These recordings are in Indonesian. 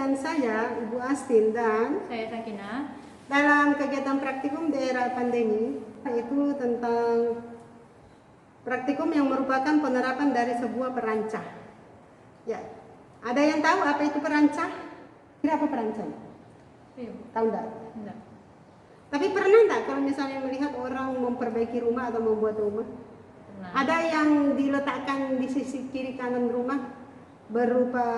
dengan saya, Ibu Astin, dan saya Sakina, dalam kegiatan praktikum di era pandemi, yaitu tentang praktikum yang merupakan penerapan dari sebuah perancah. Ya, ada yang tahu apa itu perancah? Kira apa perancah? iya, Tahu enggak? enggak. Tapi pernah enggak kalau misalnya melihat orang memperbaiki rumah atau membuat rumah? Pernah. Ada yang diletakkan di sisi kiri kanan rumah berupa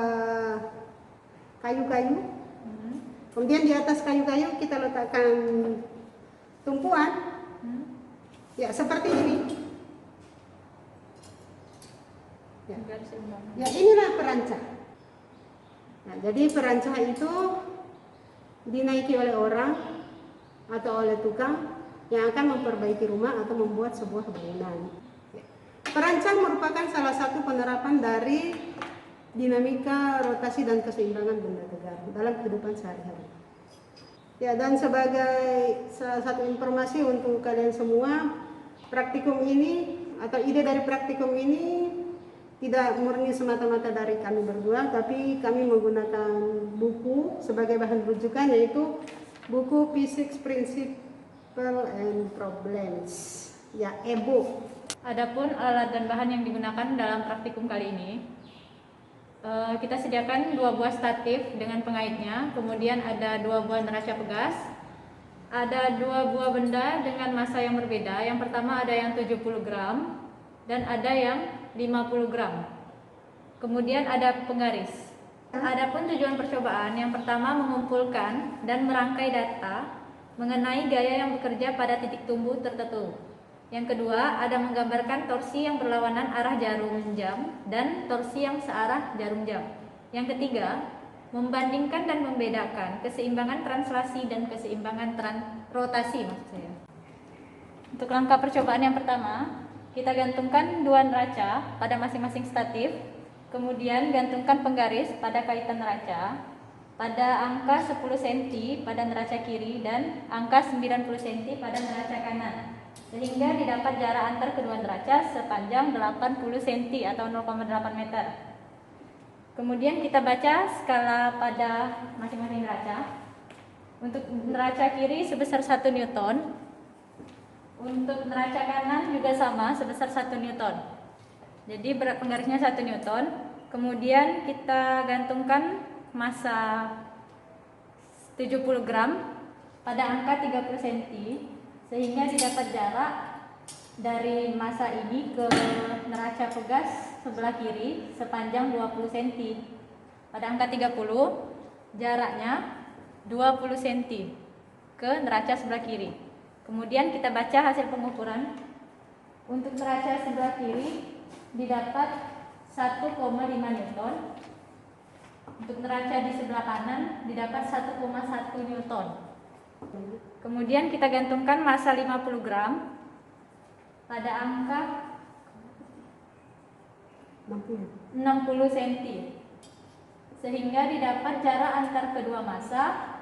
kayu-kayu. Kemudian di atas kayu-kayu kita letakkan tumpuan. Ya, seperti ini. Ya. Ya, inilah perancah. Nah, jadi perancah itu dinaiki oleh orang atau oleh tukang yang akan memperbaiki rumah atau membuat sebuah bangunan. Ya. Perancah merupakan salah satu penerapan dari dinamika rotasi dan keseimbangan benda tegar dalam kehidupan sehari-hari. Ya, dan sebagai salah satu informasi untuk kalian semua, praktikum ini atau ide dari praktikum ini tidak murni semata-mata dari kami berdua, tapi kami menggunakan buku sebagai bahan rujukan, yaitu buku Physics Principle and Problems, ya, e-book. Adapun alat dan bahan yang digunakan dalam praktikum kali ini, kita sediakan 2 buah statif dengan pengaitnya, kemudian ada 2 buah neraca pegas, ada 2 buah benda dengan massa yang berbeda. Yang pertama ada yang 70 gram dan ada yang 50 gram. Kemudian ada penggaris. Adapun tujuan percobaan, yang pertama mengumpulkan dan merangkai data mengenai gaya yang bekerja pada titik tumbuh tertentu. Yang kedua, ada menggambarkan torsi yang berlawanan arah jarum jam dan torsi yang searah jarum jam. Yang ketiga, membandingkan dan membedakan keseimbangan translasi dan keseimbangan rotasi maksud saya. Untuk langkah percobaan yang pertama, kita gantungkan 2 neraca pada masing-masing statif, kemudian gantungkan penggaris pada kaitan neraca pada angka 10 cm pada neraca kiri dan angka 90 cm pada neraca kanan, sehingga didapat jarak antar kedua neraca sepanjang 80 cm atau 0,8 meter. Kemudian kita baca skala pada masing-masing neraca. Untuk neraca kiri sebesar 1 Newton. Untuk neraca kanan juga sama, sebesar 1 Newton. Jadi berat penggarisnya 1 Newton. Kemudian kita gantungkan massa 70 gram pada angka 30 cm, sehingga didapat jarak dari massa ini ke neraca pegas sebelah kiri sepanjang 20 cm. Pada angka 30, jaraknya 20 cm ke neraca sebelah kiri. Kemudian kita baca hasil pengukuran. Untuk neraca sebelah kiri didapat 1,5 Newton. Untuk neraca di sebelah kanan didapat 1,1 Newton. Kemudian kita gantungkan massa 50 gram pada angka 60 cm, sehingga didapat jarak antar kedua massa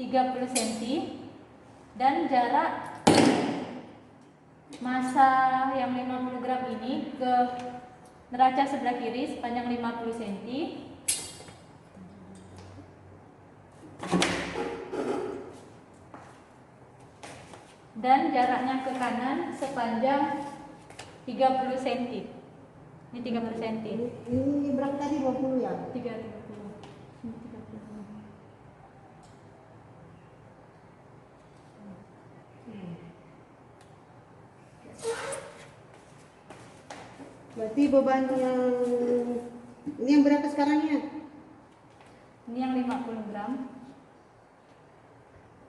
30 cm dan jarak massa yang 50 gram ini ke neraca sebelah kiri sepanjang 50 cm dan jaraknya ke kanan sepanjang 30 cm. Ini 30 cm. Ini berapa tadi, 20 ya? 30. Berarti beban yang ini yang berapa sekarangnya? Ini yang 50 gram.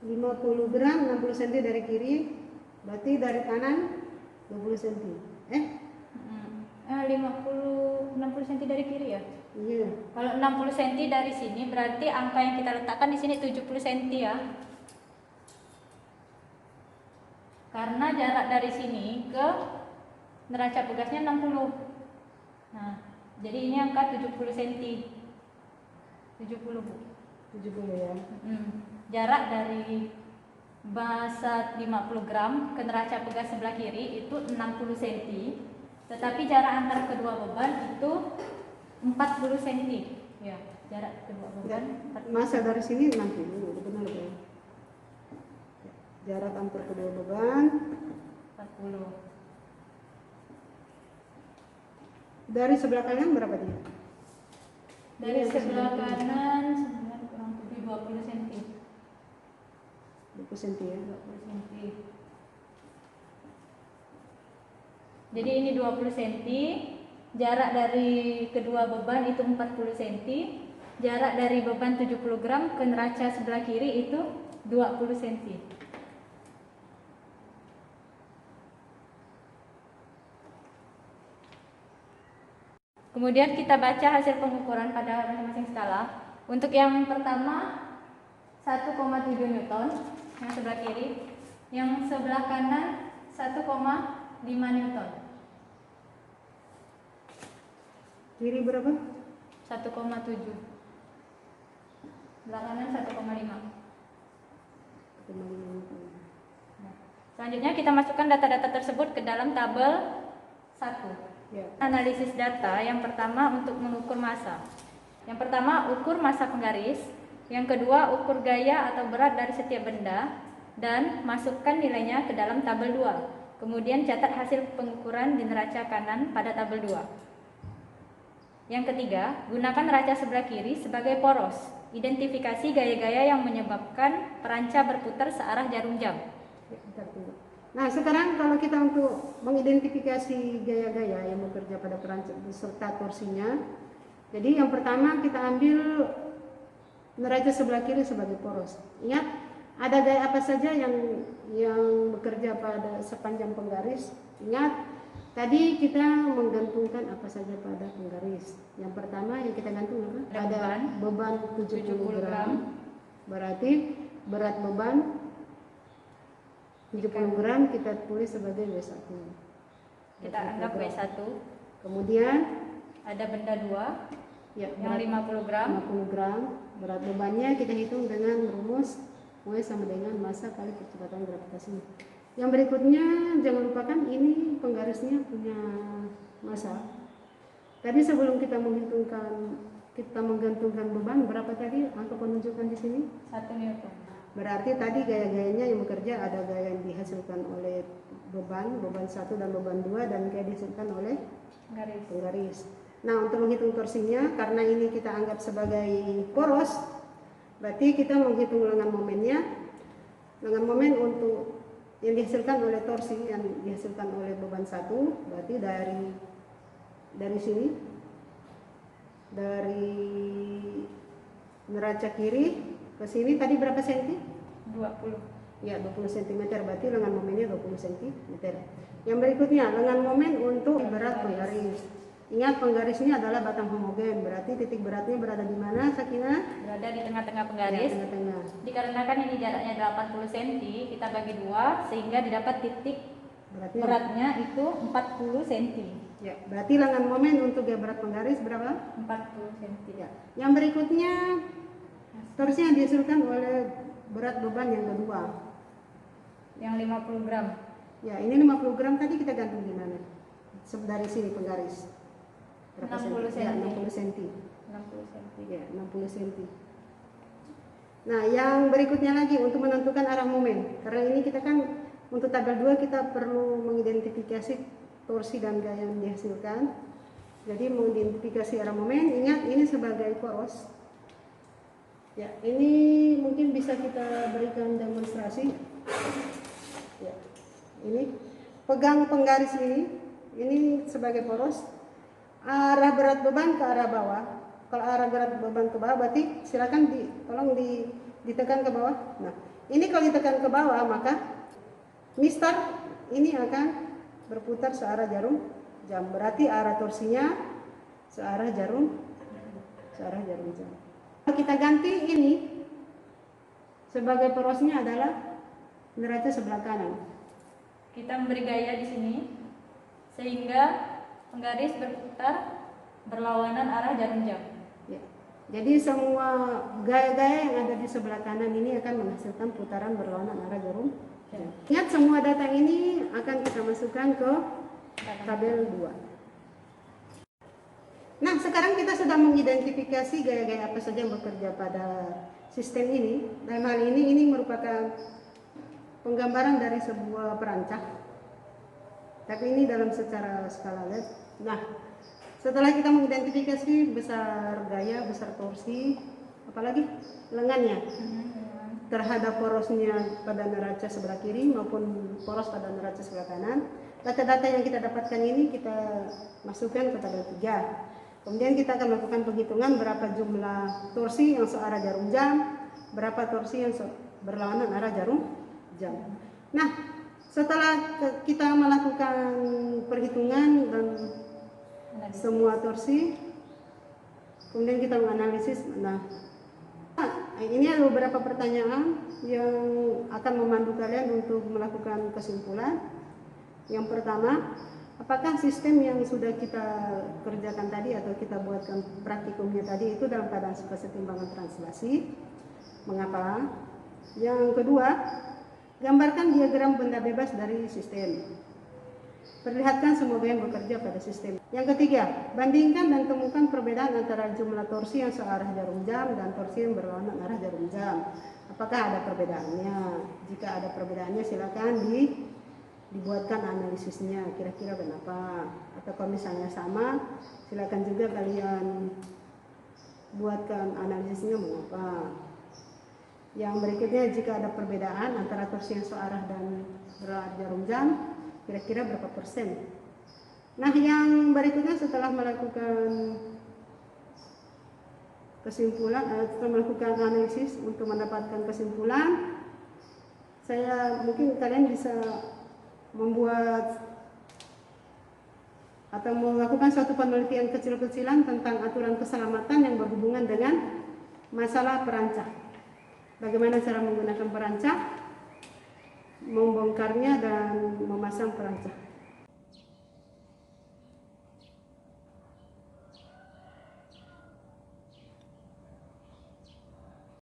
50 gram, 60 cm dari kiri. Berarti dari kanan 20 cm. 60 cm dari kiri ya? Iya. Kalau 60 cm dari sini berarti angka yang kita letakkan di sini 70 cm ya. Karena jarak dari sini ke neraca pegasnya 60. Nah, jadi ini angka 70 cm. 70, Bu. 70 ya. Jarak dari massa 50 gram ke neraca pegas sebelah kiri itu 60 cm. Tetapi jarak antar kedua beban itu 40 cm. Ya, Jarak kedua beban Masa dari sini 60, benar ya? Jarak antar kedua beban 40. dari sebelah kanan berapa dia? Dari sebelah kanan 9 kurang 7 20 cm. 20 cm ya. 20 cm. Jadi ini 20 cm. Jarak dari kedua beban itu 40 cm. Jarak dari beban 70 gram ke neraca sebelah kiri itu 20 cm. Kemudian kita baca hasil pengukuran pada masing-masing skala. Untuk yang pertama 1,7 Newton yang sebelah kiri, yang sebelah kanan 1,5 Newton. Kiri berapa? 1,7. Sebelah kanan 1,5. Selanjutnya kita masukkan data-data tersebut ke dalam tabel 1. Ya. Analisis data yang pertama untuk mengukur massa. Yang pertama ukur massa penggaris, yang kedua ukur gaya atau berat dari setiap benda dan masukkan nilainya ke dalam tabel 2. Kemudian catat hasil pengukuran di neraca kanan pada tabel 2. Yang ketiga, gunakan neraca sebelah kiri sebagai poros. Identifikasi gaya-gaya yang menyebabkan peranca berputar searah jarum jam. Nah, sekarang kalau kita untuk mengidentifikasi gaya-gaya yang bekerja pada peranca beserta torsinya, jadi yang pertama kita ambil neraca sebelah kiri sebagai poros. Ingat, ada gaya apa saja yang bekerja pada sepanjang penggaris. Ingat, tadi kita menggantungkan apa saja pada penggaris. Yang pertama yang kita gantung apa? Ada beban 70 gram. Berarti berat beban 70 gram kita tulis sebagai W1. Kita anggap W1. Kemudian ada benda 2 ya, yang 50 gram. 50 gram. Berat bebannya kita hitung dengan rumus W sama dengan massa kali percepatan gravitasi. Yang berikutnya jangan lupakan ini penggarisnya punya massa. Tadi sebelum kita menggantungkan beban berapa tadi angka penunjukan di sini? 1 Newton. Berarti tadi gaya-gayanya yang bekerja ada gaya yang dihasilkan oleh beban 1 dan beban 2 dan gaya dihasilkan oleh penggaris. Nah, untuk menghitung torsinya karena ini kita anggap sebagai poros, berarti kita menghitung lengan momennya. Lengan momen untuk yang dihasilkan oleh torsi yang dihasilkan oleh beban 1, berarti dari sini, dari neraca kiri ke sini tadi berapa senti? 20. Ya, 20 cm, berarti lengan momennya 20 cm. Yang berikutnya, lengan momen untuk berat penggaris. Ingat, penggarisnya adalah batang homogen, berarti titik beratnya berada di mana, Sakinah? Berada di tengah-tengah penggaris. Ya, tengah-tengah. Dikarenakan ini jaraknya 80 cm, kita bagi 2 sehingga didapat titik beratnya itu 40 cm. Ya, berarti lengan momen untuk gaya berat penggaris berapa? 40 cm. Ya. Yang berikutnya, torsi yang dihasilkan oleh berat beban yang kedua. Yang 50 gram. Ya, ini 50 gram tadi kita gantung di mana? Dari sini penggaris. Berapa 60 cm. Ya, 60 cm. 60 cm. Ya, 60 cm. Nah, yang berikutnya lagi untuk menentukan arah momen. Karena ini kita kan untuk tabel 2 kita perlu mengidentifikasi torsi dan gaya yang dihasilkan. Jadi mengidentifikasi arah momen, ingat ini sebagai poros. Ya, ini mungkin bisa kita berikan demonstrasi. Ya, ini pegang penggaris ini sebagai poros. Arah berat beban ke arah bawah. Kalau arah berat beban ke bawah, berarti silakan tolong ditekan ke bawah. Nah, ini kalau ditekan ke bawah, maka mistar ini akan berputar searah jarum jam. Berarti arah torsinya searah jarum jam. Kita ganti ini sebagai porosnya adalah neraca sebelah kanan. Kita memberi gaya di sini sehingga penggaris berputar berlawanan arah jarum jam. Ya. Jadi semua gaya-gaya yang ada di sebelah kanan ini akan menghasilkan putaran berlawanan arah jarum jam. Ingat, semua data ini akan kita masukkan ke tabel 2. Nah, sekarang kita sudah mengidentifikasi gaya-gaya apa saja yang bekerja pada sistem ini. Dalam hal ini merupakan penggambaran dari sebuah perancah. Tapi ini dalam secara skala LED. Nah, setelah kita mengidentifikasi besar gaya, besar torsi, apalagi lengannya, terhadap porosnya pada neraca sebelah kiri maupun poros pada neraca sebelah kanan. Data-data yang kita dapatkan ini kita masukkan ke tabel 3. Kemudian kita akan melakukan penghitungan berapa jumlah torsi yang searah jarum jam, berapa torsi yang berlawanan arah jarum jam. Nah, setelah kita melakukan perhitungan dan semua torsi, kemudian kita menganalisis. Nah, ini ada beberapa pertanyaan yang akan memandu kalian untuk melakukan kesimpulan. Yang pertama, apakah sistem yang sudah kita kerjakan tadi atau kita buatkan praktikumnya tadi itu dalam keadaan kesetimbangan translasi? Mengapa? Yang kedua, gambarkan diagram benda bebas dari sistem. Perlihatkan semua gaya yang bekerja pada sistem. Yang ketiga, bandingkan dan temukan perbedaan antara jumlah torsi yang searah jarum jam dan torsi yang berlawanan arah jarum jam. Apakah ada perbedaannya? Jika ada perbedaannya, silakan dibuatkan analisisnya, kira-kira kenapa. Atau kalau misalnya sama, silakan juga kalian buatkan analisisnya mengapa. Yang berikutnya, jika ada perbedaan antara torsi yang searah dan berlawanan jarum jam, kira-kira berapa persen. Nah, yang berikutnya setelah melakukan kesimpulan, setelah melakukan analisis untuk mendapatkan kesimpulan, mungkin kalian bisa membuat atau melakukan suatu penelitian kecil-kecilan tentang aturan keselamatan yang berhubungan dengan masalah perancah. Bagaimana cara menggunakan perancah, membongkarnya dan memasang perancah.